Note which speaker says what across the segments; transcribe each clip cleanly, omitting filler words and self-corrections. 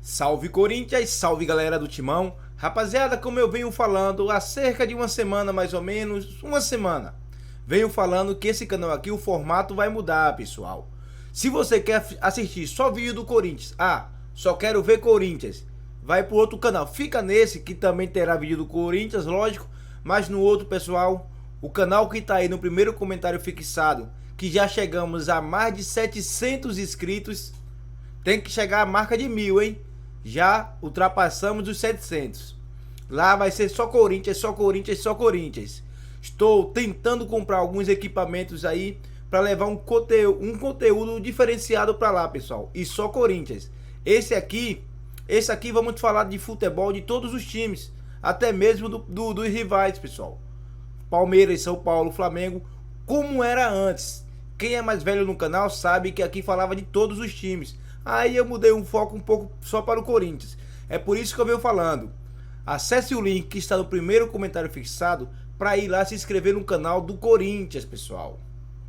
Speaker 1: Salve Corinthians, salve galera do Timão. Rapaziada, como eu venho falando há cerca de uma semana, mais ou menos, uma semana, venho falando que esse canal aqui, o formato vai mudar, pessoal. Se você quer assistir só vídeo do Corinthians, só quero ver Corinthians, vai pro outro canal. Fica nesse que também terá vídeo do Corinthians, lógico, mas no outro, pessoal, o canal que tá aí no primeiro comentário fixado, que já chegamos a mais de 700 inscritos, tem que chegar a marca de 1000, hein? Já ultrapassamos os 700. Lá vai ser só Corinthians, só Corinthians, só Corinthians. Estou tentando comprar alguns equipamentos aí para levar um conteúdo diferenciado para lá, pessoal. E só Corinthians. Esse aqui vamos falar de futebol de todos os times, até mesmo dos rivais, pessoal. Palmeiras, São Paulo, Flamengo, como era antes. Quem é mais velho no canal sabe que aqui falava de todos os times. Aí eu mudei um foco um pouco só para o Corinthians. É por isso que eu venho falando. Acesse o link que está no primeiro comentário fixado para ir lá se inscrever no canal do Corinthians, pessoal.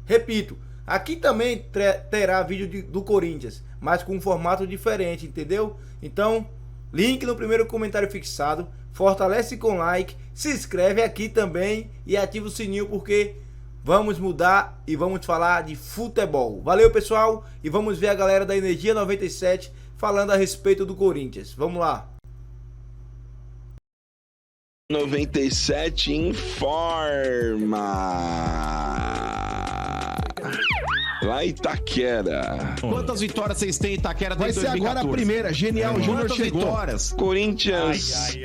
Speaker 1: Repito, aqui também terá vídeo do Corinthians, mas com um formato diferente, entendeu? Então, link no primeiro comentário fixado. Fortalece com like, se inscreve aqui também e ativa o sininho porque vamos mudar e vamos falar de futebol. Valeu, pessoal, e vamos ver a galera da Energia 97 falando a respeito do Corinthians. Vamos lá.
Speaker 2: 97 informa. Lá Itaquera.
Speaker 3: Quantas vitórias vocês têm em Itaquera
Speaker 4: Vai
Speaker 3: desde
Speaker 4: ser
Speaker 3: 2014?
Speaker 4: agora a primeira. Genial, Júnior
Speaker 3: Quantas
Speaker 4: chegou.
Speaker 3: vitórias?
Speaker 2: Corinthians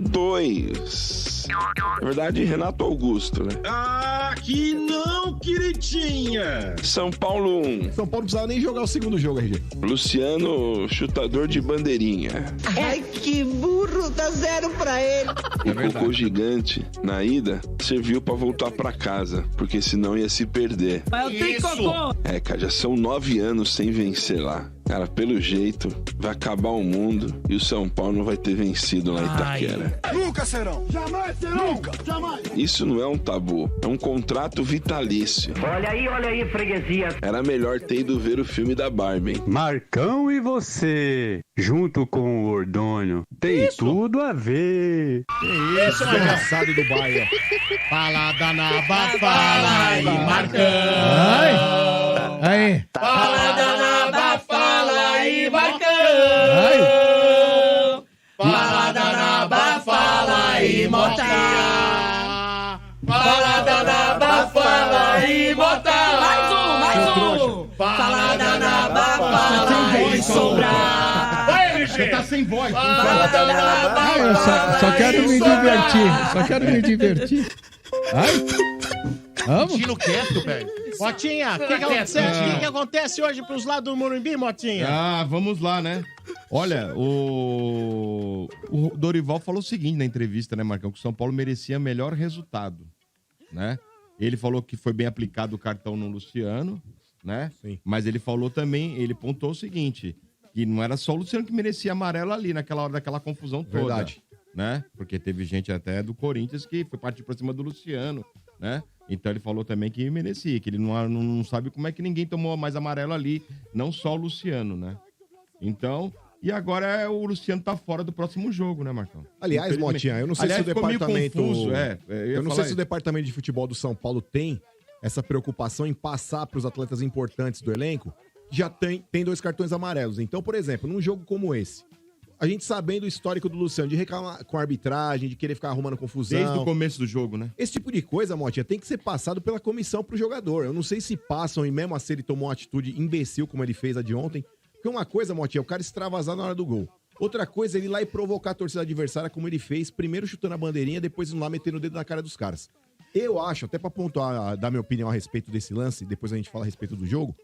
Speaker 2: 2. Na verdade, Renato Augusto, né?
Speaker 5: Aqui não, queridinha!
Speaker 2: São Paulo 1.
Speaker 4: São Paulo não precisava nem jogar o segundo jogo, RG.
Speaker 2: Luciano, chutador de bandeirinha.
Speaker 6: Ai, que burro, dá 0 pra ele.
Speaker 2: O cocô gigante, na ida, serviu pra voltar pra casa, porque senão ia se perder.
Speaker 6: Mas eu tenho cocô.
Speaker 2: É, cara, já são 9 anos sem vencer lá. Cara, pelo jeito, vai acabar o mundo e o São Paulo não vai ter vencido lá em Itaquera.
Speaker 5: Nunca serão! Jamais serão! Nunca! Jamais!
Speaker 2: Isso não é um tabu, é um contrato vitalício.
Speaker 6: Olha aí, freguesia.
Speaker 2: Era melhor ter ido ver o filme da Barbie.
Speaker 7: Marcão e você, junto com o Ordônio, tem tudo a ver.
Speaker 4: Isso, desgraçado do Bahia.
Speaker 5: Fala da Naba, fala aí, Marcão!
Speaker 4: Aí.
Speaker 5: Fala da Naba, fala aí, Marcão! Fala da Naba, fala aí, Motinha! Fala da Naba, fala aí, Mota! Mais um! Fala da Naba, fala aí, Sombra! Vai,
Speaker 4: Você tá sem voz.
Speaker 5: Fala da Naba,
Speaker 8: Eu só quero me divertir. Só quero me divertir. Ai. Vamos?
Speaker 5: Tino quieto, velho.
Speaker 9: Motinha, o que acontece hoje pros lados do Morumbi, Motinha?
Speaker 10: Vamos lá, né? Olha, o Dorival falou o seguinte na entrevista, né, Marcão? Que o São Paulo merecia melhor resultado, né? Ele falou que foi bem aplicado o cartão no Luciano, né?
Speaker 4: Sim.
Speaker 10: Mas ele falou também, ele pontuou o seguinte, que não era só o Luciano que merecia amarelo ali naquela hora daquela confusão toda.
Speaker 4: Verdade.
Speaker 10: Né? Porque teve gente até do Corinthians que foi partir pra cima do Luciano, né? Então ele falou também que merecia, que ele não sabe como é que ninguém tomou mais amarelo ali, não só o Luciano, né? Então, e agora o Luciano tá fora do próximo jogo, né, Marcão?
Speaker 4: Aliás, Motinha, eu não sei se o
Speaker 10: ficou meio
Speaker 4: departamento.
Speaker 10: confuso,
Speaker 4: eu não sei se o departamento de futebol do São Paulo tem essa preocupação em passar para os atletas importantes do elenco. Já tem 2 cartões amarelos. Então, por exemplo, num jogo como esse, a gente sabendo o histórico do Luciano, de reclamar com a arbitragem, de querer ficar arrumando confusão.
Speaker 10: Desde o começo do jogo, né?
Speaker 4: Esse tipo de coisa, Motinha, tem que ser passado pela comissão pro jogador. Eu não sei se passam e mesmo assim ele tomou uma atitude imbecil como ele fez a de ontem. Porque uma coisa, Motinha, é o cara extravasar na hora do gol. Outra coisa é ele ir lá e provocar a torcida adversária como ele fez, primeiro chutando a bandeirinha, depois indo lá metendo o dedo na cara dos caras. Eu acho, até pra pontuar, dar minha opinião a respeito desse lance, depois a gente fala a respeito do jogo,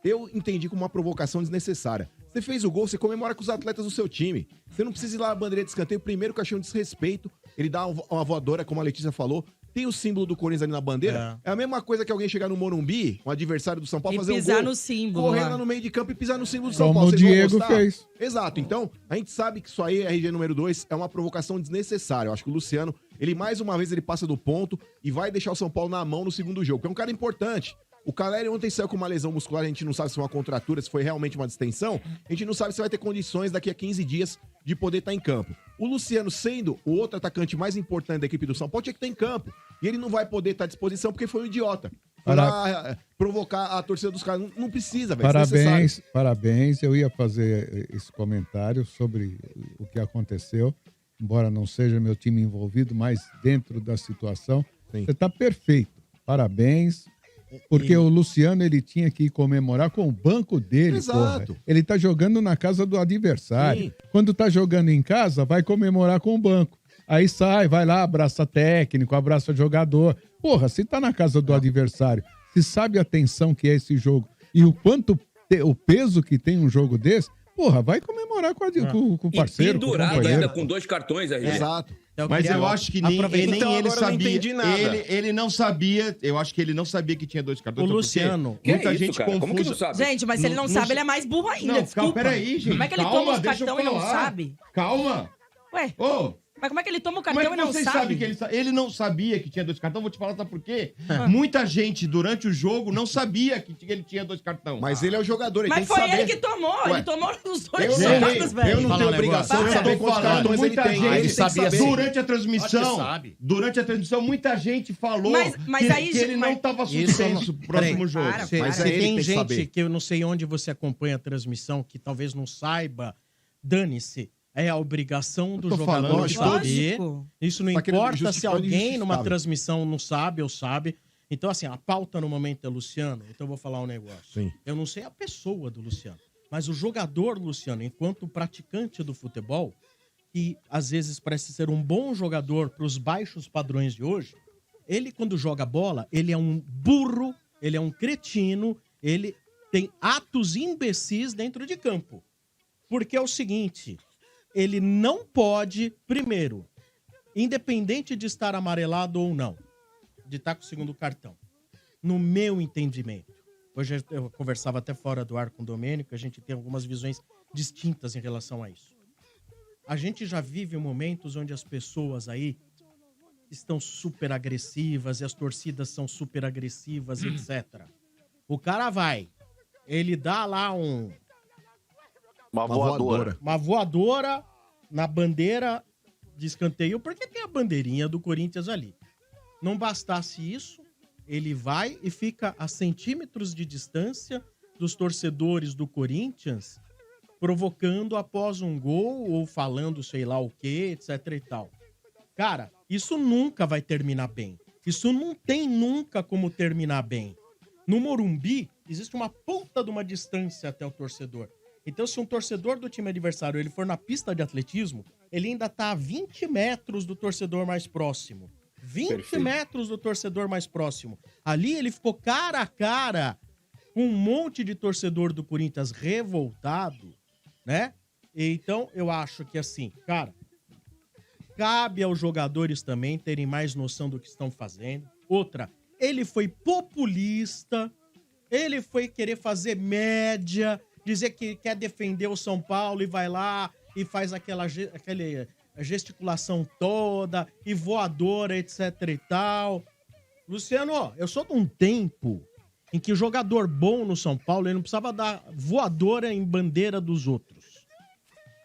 Speaker 4: eu entendi como uma provocação desnecessária. Você fez o gol, você comemora com os atletas do seu time. Você não precisa ir lá na bandeira de escanteio, primeiro que eu achei um desrespeito. Ele dá uma voadora, como a Letícia falou. Tem o símbolo do Corinthians ali na bandeira. É a mesma coisa que alguém chegar no Morumbi, um adversário do São Paulo,
Speaker 11: E
Speaker 4: fazer um
Speaker 11: pisar
Speaker 4: gol,
Speaker 11: no símbolo,
Speaker 4: correr
Speaker 11: lá.
Speaker 4: lá no meio de campo e pisar no símbolo do São
Speaker 8: Como
Speaker 4: Paulo.
Speaker 8: o
Speaker 4: Vocês vão
Speaker 8: Diego
Speaker 4: gostar?
Speaker 8: fez.
Speaker 4: Exato. Então, a gente sabe que isso aí, RG número 2, é uma provocação desnecessária. Eu acho que o Luciano, ele mais uma vez ele passa do ponto e vai deixar o São Paulo na mão no segundo jogo, que é um cara importante. O Caleri ontem saiu com uma lesão muscular, a gente não sabe se foi uma contratura, se foi realmente uma distensão. A gente não sabe se vai ter condições daqui a 15 dias de poder estar em campo. O Luciano, sendo o outro atacante mais importante da equipe do São Paulo, tinha que estar em campo. E ele não vai poder estar à disposição porque foi um idiota. Para provocar a torcida dos caras. Não precisa, velho.
Speaker 8: Parabéns. Eu ia fazer esse comentário sobre o que aconteceu, embora não seja meu time envolvido, mas dentro da situação. Você está perfeito. Parabéns. Porque o Luciano, ele tinha que comemorar com o banco dele,
Speaker 4: Exato.
Speaker 8: porra. Ele tá jogando na casa do adversário. Sim. Quando tá jogando em casa, vai comemorar com o banco. Aí sai, vai lá, abraça técnico, abraça jogador. Porra, se tá na casa do adversário, se sabe a tensão que é esse jogo e o quanto, o peso que tem um jogo desse, porra, vai comemorar com o parceiro.
Speaker 11: E pendurado ainda com 2 cartões aí.
Speaker 10: Exato. Mas eu acho que nem ele sabia.
Speaker 1: Não entendi nada.
Speaker 10: Ele não sabia. Eu acho que ele não sabia que tinha 2 cartões.
Speaker 9: O Luciano.
Speaker 10: Muita gente confusa.
Speaker 11: Como que não sabe?
Speaker 5: Gente, mas se ele não sabe, ele é mais burro ainda.
Speaker 10: Não,
Speaker 5: desculpa.
Speaker 10: peraí, gente.
Speaker 5: Como é que ele toma os cartão e não sabe?
Speaker 10: Calma.
Speaker 5: Ué? Mas como é que ele toma o cartão e não sabe?
Speaker 10: Ele não sabia que tinha 2 cartões. Vou te falar, sabe por quê? Muita gente, durante o jogo, não sabia que ele tinha 2 cartões.
Speaker 4: Mas ele é o jogador, ele
Speaker 5: mas
Speaker 4: tem que
Speaker 5: foi
Speaker 4: saber.
Speaker 5: ele que tomou.
Speaker 4: Ué.
Speaker 5: Ele tomou os 2
Speaker 4: jogos,
Speaker 5: velho.
Speaker 4: Eu não tenho obrigação de saber quantos cartões ele tem.
Speaker 10: Ele
Speaker 4: sabia
Speaker 10: durante a transmissão, muita gente falou
Speaker 5: mas aí,
Speaker 10: que ele não estava suspenso pro próximo jogo.
Speaker 9: Mas tem gente que eu não sei onde você acompanha a transmissão, que talvez não saiba, dane-se. É a obrigação do jogador de saber. Isso não importa se alguém numa transmissão não sabe ou sabe. Então, assim, a pauta no momento é Luciano. Então, eu vou falar um negócio.
Speaker 4: Sim.
Speaker 9: Eu não sei a pessoa do Luciano, mas o jogador Luciano, enquanto praticante do futebol, que às vezes parece ser um bom jogador para os baixos padrões de hoje, ele, quando joga bola, ele é um burro, ele é um cretino, ele tem atos imbecis dentro de campo. Porque é o seguinte... Ele não pode, primeiro, independente de estar amarelado ou não, de estar com o segundo cartão, no meu entendimento, hoje eu conversava até fora do ar com o Domênico, a gente tem algumas visões distintas em relação a isso. A gente já vive momentos onde as pessoas aí estão super agressivas e as torcidas são super agressivas, etc. O cara vai, ele dá lá uma voadora na bandeira de escanteio, porque tem a bandeirinha do Corinthians ali. Não bastasse isso, ele vai e fica a centímetros de distância dos torcedores do Corinthians, provocando após um gol ou falando sei lá o que, etc e tal. Cara, isso nunca vai terminar bem. Isso não tem nunca como terminar bem. No Morumbi, existe uma puta de uma distância até o torcedor. Então, se um torcedor do time adversário ele for na pista de atletismo, ele ainda tá a 20 metros do torcedor mais próximo. 20 metros do torcedor mais próximo. Ali ele ficou cara a cara com um monte de torcedor do Corinthians revoltado, né? Então, eu acho que assim, cara, cabe aos jogadores também terem mais noção do que estão fazendo. Outra, ele foi populista, ele foi querer fazer média, dizer que quer defender o São Paulo e vai lá e faz aquela gesticulação toda e voadora, etc e tal. Luciano, eu sou de um tempo em que o jogador bom no São Paulo, ele não precisava dar voadora em bandeira dos outros.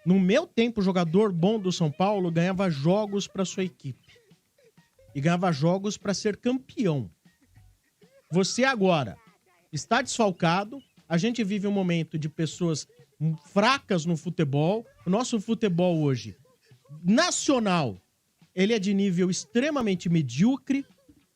Speaker 9: No meu tempo, o jogador bom do São Paulo ganhava jogos para sua equipe. E ganhava jogos para ser campeão. Você agora está desfalcado. A gente vive um momento de pessoas fracas no futebol. O nosso futebol hoje, nacional, ele é de nível extremamente medíocre.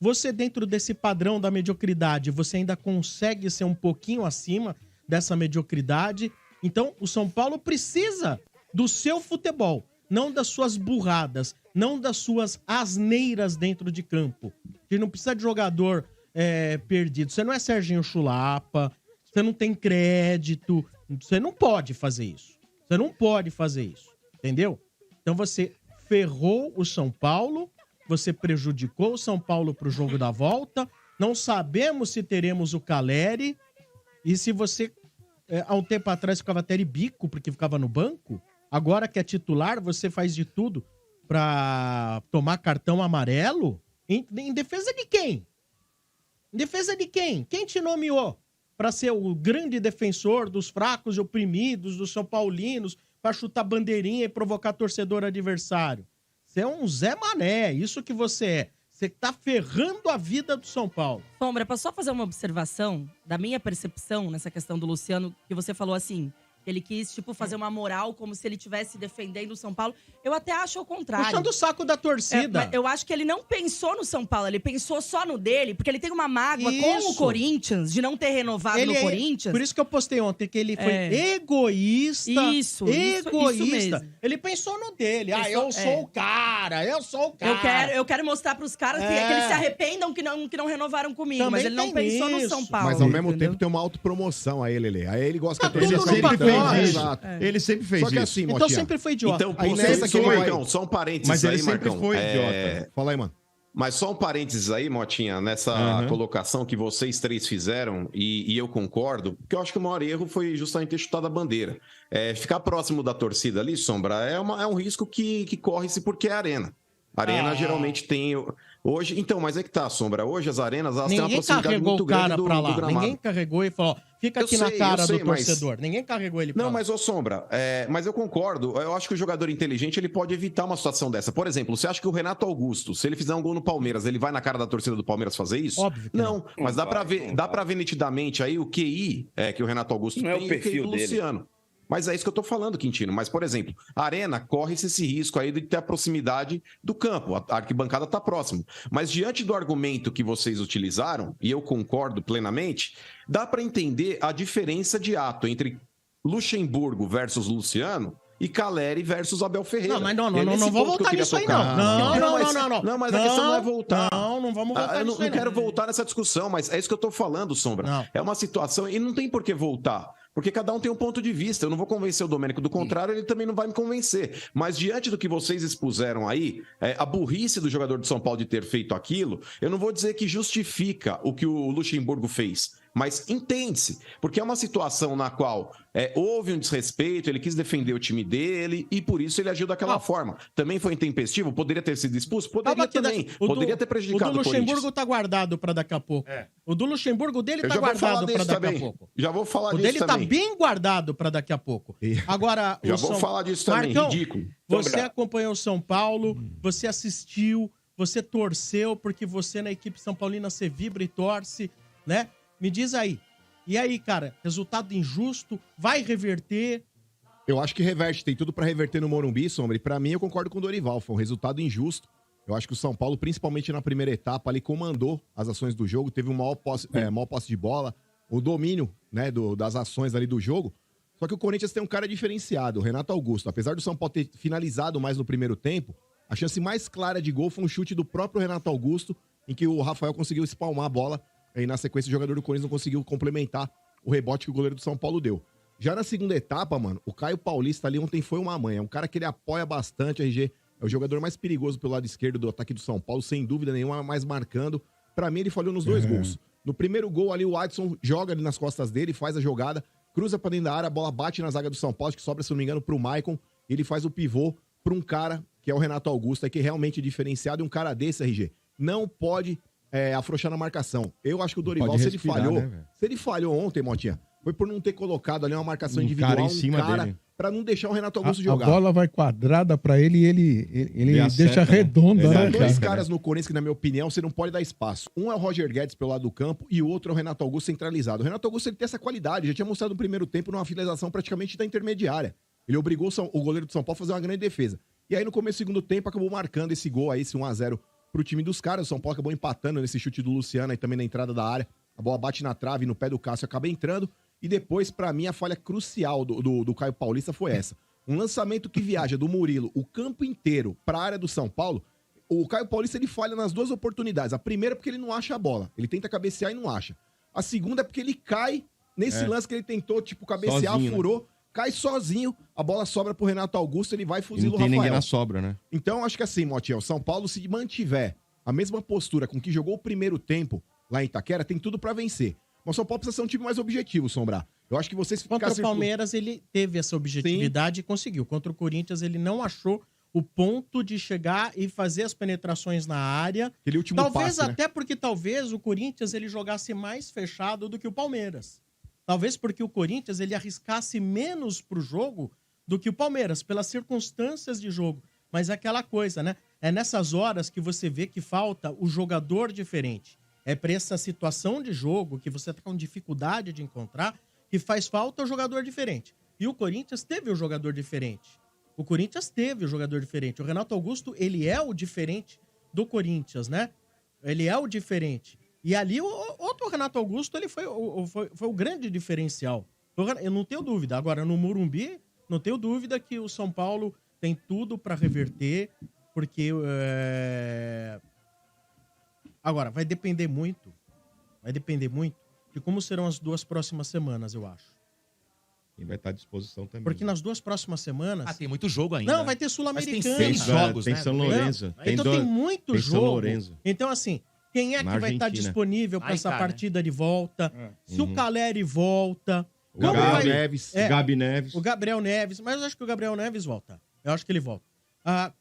Speaker 9: Você, dentro desse padrão da mediocridade, você ainda consegue ser um pouquinho acima dessa mediocridade. Então, o São Paulo precisa do seu futebol, não das suas burradas, não das suas asneiras dentro de campo. Você não precisa de jogador perdido. Você não é Serginho Chulapa. Você não tem crédito, você não pode fazer isso. Você não pode fazer isso, entendeu? Então você ferrou o São Paulo, você prejudicou o São Paulo pro jogo da volta, não sabemos se teremos o Caleri, e se você, há um tempo atrás, ficava até bico porque ficava no banco, agora que é titular, você faz de tudo pra tomar cartão amarelo? Em defesa de quem? Em defesa de quem? Quem te nomeou para ser o grande defensor dos fracos e oprimidos, dos São Paulinos, para chutar bandeirinha e provocar torcedor adversário? Você é um Zé Mané, isso que você é. Você tá ferrando a vida do São Paulo.
Speaker 12: Sombra, posso só fazer uma observação da minha percepção nessa questão do Luciano, que você falou assim, que ele quis, tipo, fazer uma moral como se ele estivesse defendendo o São Paulo. Eu até acho o contrário.
Speaker 9: Puxando o saco da torcida.
Speaker 12: Mas eu acho que ele não pensou no São Paulo, ele pensou só no dele, porque ele tem uma mágoa com o
Speaker 9: Isso.
Speaker 12: Corinthians, de não ter renovado no Corinthians.
Speaker 9: Por isso que eu postei ontem, que ele foi egoísta.
Speaker 12: Isso
Speaker 9: Egoísta.
Speaker 12: mesmo.
Speaker 9: Ele pensou no dele. Eu
Speaker 12: Pensou-
Speaker 9: sou o cara, eu sou o cara.
Speaker 12: Eu quero mostrar pros caras que eles se arrependam que não renovaram comigo,
Speaker 9: Também
Speaker 12: mas ele não
Speaker 9: tem
Speaker 12: pensou no
Speaker 9: isso.
Speaker 12: São Paulo.
Speaker 4: Mas ao mesmo
Speaker 12: entendeu?
Speaker 4: tempo tem uma autopromoção aí, Lelê. Aí ele gosta que a
Speaker 10: Ele
Speaker 4: torcida
Speaker 10: sempre
Speaker 4: fica
Speaker 10: fez
Speaker 4: gritando.
Speaker 10: isso.
Speaker 4: Exato.
Speaker 10: Ele sempre fez
Speaker 4: Só que
Speaker 10: isso.
Speaker 4: assim,
Speaker 9: Então
Speaker 4: Motinha,
Speaker 9: sempre foi idiota.
Speaker 13: Então,
Speaker 4: Aí
Speaker 13: pô,
Speaker 4: nessa que ele vai-
Speaker 13: então, só um parênteses
Speaker 10: Mas ele
Speaker 13: aí,
Speaker 10: sempre
Speaker 13: Marcão.
Speaker 10: foi idiota.
Speaker 4: Fala aí, mano.
Speaker 13: Mas só um parênteses aí, Motinha, nessa colocação que vocês três fizeram, e eu concordo, porque eu acho que o maior erro foi justamente ter chutado a bandeira. Ficar próximo da torcida ali, Sombra, é um risco que corre-se porque é arena. A arena geralmente tem... Hoje, então, mas é que tá, Sombra. Hoje as arenas elas têm uma
Speaker 9: Ninguém
Speaker 13: proximidade
Speaker 9: carregou
Speaker 13: muito
Speaker 9: o cara
Speaker 13: grande do
Speaker 9: pra lá.
Speaker 13: gramado.
Speaker 9: Ninguém carregou e falou, fica
Speaker 13: Eu
Speaker 9: aqui na
Speaker 13: sei,
Speaker 9: cara
Speaker 13: eu sei,
Speaker 9: do
Speaker 13: mas-
Speaker 9: torcedor. Ninguém carregou ele pra
Speaker 13: Não,
Speaker 9: lá.
Speaker 13: mas ô Sombra, mas eu concordo. Eu acho que o jogador inteligente ele pode evitar uma situação dessa. Por exemplo, você acha que o Renato Augusto, se ele fizer um gol no Palmeiras, ele vai na cara da torcida do Palmeiras fazer isso?
Speaker 9: Óbvio que
Speaker 13: não. Mas dá pra ver nitidamente aí o QI que o Renato Augusto
Speaker 11: Não é o
Speaker 13: tem e o QI
Speaker 11: perfil
Speaker 13: do
Speaker 11: dele.
Speaker 13: Luciano. Mas é isso que eu tô falando, Quintino. Mas, por exemplo, a arena corre-se esse risco aí de ter a proximidade do campo. A arquibancada tá próximo. Mas diante do argumento que vocês utilizaram, e eu concordo plenamente, dá para entender a diferença de ato entre Luxemburgo versus Luciano e Caleri versus Abel Ferreira.
Speaker 9: Não, mas não
Speaker 13: E é nesse
Speaker 9: vou
Speaker 13: ponto que eu
Speaker 9: voltar
Speaker 13: queria
Speaker 9: nisso aí,
Speaker 13: tocar.
Speaker 9: não.
Speaker 13: Não, mas a questão não é voltar.
Speaker 9: Não vamos voltar
Speaker 13: Eu
Speaker 9: nisso
Speaker 13: não
Speaker 9: aí,
Speaker 13: quero voltar nessa discussão, mas é isso que eu tô falando, Sombra.
Speaker 9: Não.
Speaker 13: É uma situação, e não tem por que voltar. Porque cada um tem um ponto de vista. Eu não vou convencer o Domênico do contrário, ele também não vai me convencer. Mas diante do que vocês expuseram aí, a burrice do jogador de São Paulo de ter feito aquilo, eu não vou dizer que justifica o que o Luxemburgo fez. Mas entende-se, porque é uma situação na qual houve um desrespeito, ele quis defender o time dele e por isso ele agiu daquela forma. Também foi intempestivo? Poderia ter sido expulso? Poderia também. Poderia ter prejudicado
Speaker 9: o do
Speaker 13: o Corinthians.
Speaker 9: Luxemburgo tá guardado pra daqui a pouco. O do Luxemburgo dele
Speaker 13: Eu
Speaker 9: tá
Speaker 13: já vou falar
Speaker 9: guardado pra
Speaker 13: disso
Speaker 9: daqui
Speaker 13: também.
Speaker 9: a pouco.
Speaker 13: Já vou falar
Speaker 9: O
Speaker 13: disso
Speaker 9: dele tá
Speaker 13: também.
Speaker 9: bem guardado pra daqui a pouco. Agora,
Speaker 13: Já
Speaker 9: o
Speaker 13: vou falar disso também,
Speaker 9: Marcão,
Speaker 13: ridículo.
Speaker 9: Você
Speaker 13: Sombra.
Speaker 9: acompanhou o São Paulo, você assistiu, você torceu, porque você na equipe São Paulina você vibra e torce, né? Me diz aí. E aí, cara, resultado injusto, vai reverter?
Speaker 4: Eu acho que reverte, tem tudo pra reverter no Morumbi, Sombra. E pra mim, eu concordo com o Dorival, foi um resultado injusto. Eu acho que o São Paulo, principalmente na primeira etapa, ali comandou as ações do jogo, teve um maior posse de bola, o domínio, né, das ações ali do jogo. Só que o Corinthians tem um cara diferenciado, o Renato Augusto. Apesar do São Paulo ter finalizado mais no primeiro tempo, a chance mais clara de gol foi um chute do próprio Renato Augusto, em que o Rafael conseguiu espalmar a bola, e na sequência o jogador do Corinthians não conseguiu complementar o rebote que o goleiro do São Paulo deu. Já na segunda etapa, mano, o Caio Paulista ali ontem foi uma mãe. É um cara que ele apoia bastante, RG. É o jogador mais perigoso pelo lado esquerdo do ataque do São Paulo, sem dúvida nenhuma, mais marcando. Pra mim, ele falhou nos dois gols. No primeiro gol ali, o Adson joga ali nas costas dele, faz a jogada, cruza pra dentro da área, a bola bate na zaga do São Paulo, que sobra, se não me engano, pro Maicon. Ele faz o pivô pra um cara, que é o Renato Augusto, que é realmente diferenciado. E um cara desse, RG, não pode afrouxar na marcação. Eu acho que o Dorival,
Speaker 10: Pode
Speaker 4: se ele
Speaker 10: respirar,
Speaker 4: falhou,
Speaker 10: né, velho?
Speaker 4: se ele falhou ontem, Motinha, foi por não ter colocado ali uma marcação
Speaker 10: Um
Speaker 4: individual,
Speaker 10: cara em cima dele.
Speaker 4: pra não deixar o Renato Augusto
Speaker 8: A
Speaker 4: jogar.
Speaker 8: bola vai quadrada pra ele e ele
Speaker 10: acerta,
Speaker 8: deixa
Speaker 10: né?
Speaker 8: redonda,
Speaker 4: São
Speaker 8: né,
Speaker 4: dois
Speaker 8: cara?
Speaker 4: caras no Corinthians que, na minha opinião, você não pode dar espaço. Um é o Roger Guedes pelo lado do campo e o outro é o Renato Augusto centralizado. O Renato Augusto ele tem essa qualidade, já tinha mostrado no primeiro tempo numa finalização praticamente da intermediária. Ele obrigou o goleiro do São Paulo a fazer uma grande defesa. E aí no começo do segundo tempo acabou marcando esse gol aí, esse 1-0 pro time dos caras. O São Paulo acabou empatando nesse chute do Luciano aí também na entrada da área. A bola bate na trave, no pé do Cássio acaba entrando. E depois, pra mim, a falha crucial do Caio Paulista foi essa. Um lançamento que viaja do Murilo o campo inteiro pra área do São Paulo. O Caio Paulista ele falha nas duas oportunidades. A primeira é porque ele não acha a bola. Ele tenta cabecear e não acha. A segunda é porque ele cai nesse lance que ele tentou, tipo, cabecear,
Speaker 10: Sozinho, né?
Speaker 4: furou, cai sozinho, a bola sobra pro Renato Augusto, ele vai e
Speaker 10: E
Speaker 4: fuzila
Speaker 10: não
Speaker 4: o
Speaker 10: tem
Speaker 4: Rafael.
Speaker 10: ninguém na sobra, né?
Speaker 4: Então, eu acho que assim, Motinha, o São Paulo, se mantiver a mesma postura com que jogou o primeiro tempo lá em Itaquera, tem tudo pra vencer. Mas o São Paulo precisa ser um time mais objetivo, Sombrar. Eu acho que vocês
Speaker 9: Contra o
Speaker 4: ficassem...
Speaker 9: Palmeiras ele teve essa objetividade e conseguiu. Contra o Corinthians ele não achou o ponto de chegar e fazer as penetrações na área.
Speaker 4: Aquele último
Speaker 9: Talvez
Speaker 4: passe, né?
Speaker 9: até porque talvez o Corinthians ele jogasse mais fechado do que o Palmeiras. Talvez porque o Corinthians ele arriscasse menos pro jogo do que o Palmeiras, pelas circunstâncias de jogo. Mas é aquela coisa, né? É nessas horas que você vê que falta o jogador diferente. É para essa situação de jogo que você tá com dificuldade de encontrar que faz falta o jogador diferente. E o Corinthians teve o jogador diferente. O Corinthians teve o jogador diferente. O Renato Augusto, ele é o diferente do Corinthians, né? Ele é o diferente. E ali, outro Renato Augusto, ele foi o grande diferencial. Eu não tenho dúvida. Agora, no Morumbi, não tenho dúvida que o São Paulo tem tudo para reverter, porque... Agora, vai depender muito de como serão as 2 próximas semanas, eu acho.
Speaker 10: E vai estar à disposição também.
Speaker 9: Porque nas 2 próximas semanas...
Speaker 14: tem muito jogo ainda.
Speaker 9: Não, vai ter Sul-Americana.
Speaker 14: Mas tem 6 jogos,
Speaker 10: tem
Speaker 14: né?
Speaker 10: São Lourenço.
Speaker 9: Então tem muito
Speaker 10: tem
Speaker 9: jogo.
Speaker 10: São Lourenço.
Speaker 9: Então, assim, quem é que
Speaker 10: Na
Speaker 9: vai estar
Speaker 10: Argentina.
Speaker 9: disponível para
Speaker 14: Vai
Speaker 9: essa
Speaker 14: tá, né?
Speaker 9: partida de volta? Se o
Speaker 10: Uhum.
Speaker 9: Caleri volta...
Speaker 10: O
Speaker 9: como
Speaker 10: Gabi
Speaker 9: vai-
Speaker 10: Neves.
Speaker 9: É,
Speaker 10: Gabi Neves.
Speaker 9: o Gabriel Neves. Mas eu acho que o Gabriel Neves volta. Eu acho que ele volta.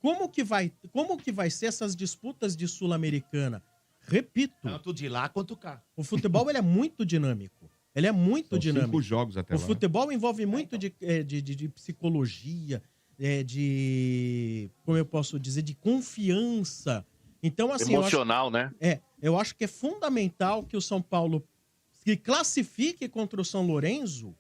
Speaker 9: Como que vai ser essas disputas de Sul-Americana? Repito,
Speaker 14: Tanto de lá quanto cá.
Speaker 9: o futebol ele é muito dinâmico. Ele é muito
Speaker 10: São
Speaker 9: dinâmico.
Speaker 10: 5 jogos até
Speaker 9: O
Speaker 10: lá.
Speaker 9: futebol envolve muito de psicologia, como eu posso dizer, de confiança. Então, assim,
Speaker 15: Emocional, né?
Speaker 9: eu acho que é fundamental que o São Paulo se classifique contra o São Lourenço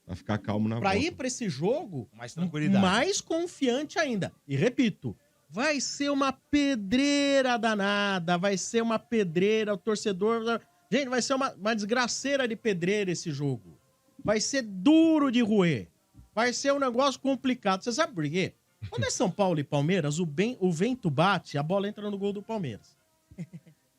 Speaker 10: Vai ficar calmo na
Speaker 9: para
Speaker 10: volta.
Speaker 9: ir para esse jogo
Speaker 14: Mais tranquilidade.
Speaker 9: mais confiante ainda. E repito, vai ser uma pedreira danada, vai ser uma pedreira, o torcedor... Gente, vai ser uma desgraceira de pedreira esse jogo. Vai ser duro de roer. Vai ser um negócio complicado. Você sabe por quê? Quando é São Paulo e Palmeiras, o vento bate, a bola entra no gol do Palmeiras.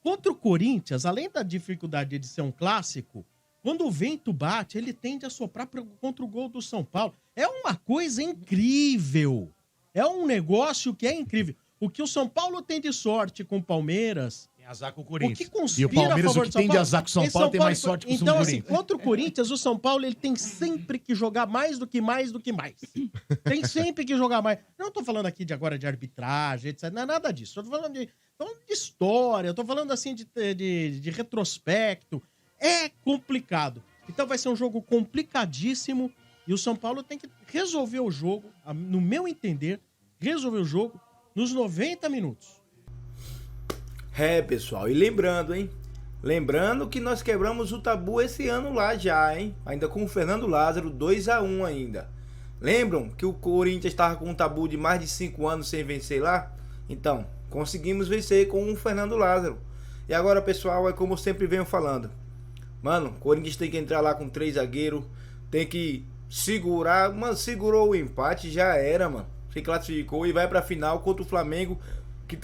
Speaker 9: Contra o Corinthians, além da dificuldade de ser um clássico, quando o vento bate, ele tende a soprar contra o gol do São Paulo. É uma coisa incrível. É um negócio que é incrível. O que o São Paulo tem de sorte com o Palmeiras...
Speaker 14: Tem azar com o
Speaker 9: O
Speaker 14: Corinthians.
Speaker 9: que
Speaker 14: E
Speaker 9: conspira
Speaker 14: o Palmeiras,
Speaker 9: a favor
Speaker 14: o que
Speaker 9: do São
Speaker 14: tem de
Speaker 9: Paulo?
Speaker 14: azar com o São
Speaker 9: Esse
Speaker 14: Paulo, tem mais sorte que o
Speaker 9: Então, assim,
Speaker 14: Corinthians.
Speaker 9: contra o Corinthians, o São Paulo ele tem sempre que jogar mais do que mais. Tem sempre que jogar mais. Não tô falando aqui agora de arbitragem, etc. Não é nada disso. Eu tô falando de história, eu tô falando assim de retrospecto. É complicado. Então vai ser um jogo complicadíssimo e o São Paulo tem que resolver o jogo, no meu entender, resolver o jogo nos 90 minutos.
Speaker 1: Pessoal, e lembrando, hein? Lembrando que nós quebramos o tabu esse ano lá já, hein? Ainda com o Fernando Lázaro, 2-1 ainda. Lembram que o Corinthians estava com um tabu de mais de 5 anos sem vencer lá? Então, conseguimos vencer com o Fernando Lázaro. E agora, pessoal, é como eu sempre venho falando. Mano, o Corinthians tem que entrar lá com 3 zagueiros, tem que segurar. Mano, segurou o empate, já era, mano. Se classificou e vai pra final contra o Flamengo, que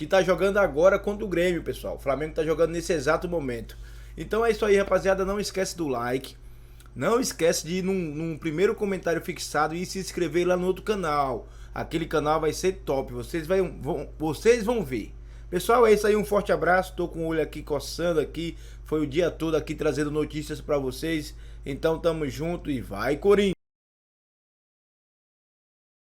Speaker 1: tá jogando agora contra o Grêmio, pessoal. O Flamengo tá jogando nesse exato momento. Então é isso aí, rapaziada. Não esquece do like. Não esquece de ir num primeiro comentário fixado e se inscrever lá no outro canal. Aquele canal vai ser top. Vocês vão ver. Pessoal, é isso aí. Um forte abraço. Tô com o olho aqui coçando aqui. Foi o dia todo aqui trazendo notícias pra vocês. Então tamo junto e vai, Corinthians!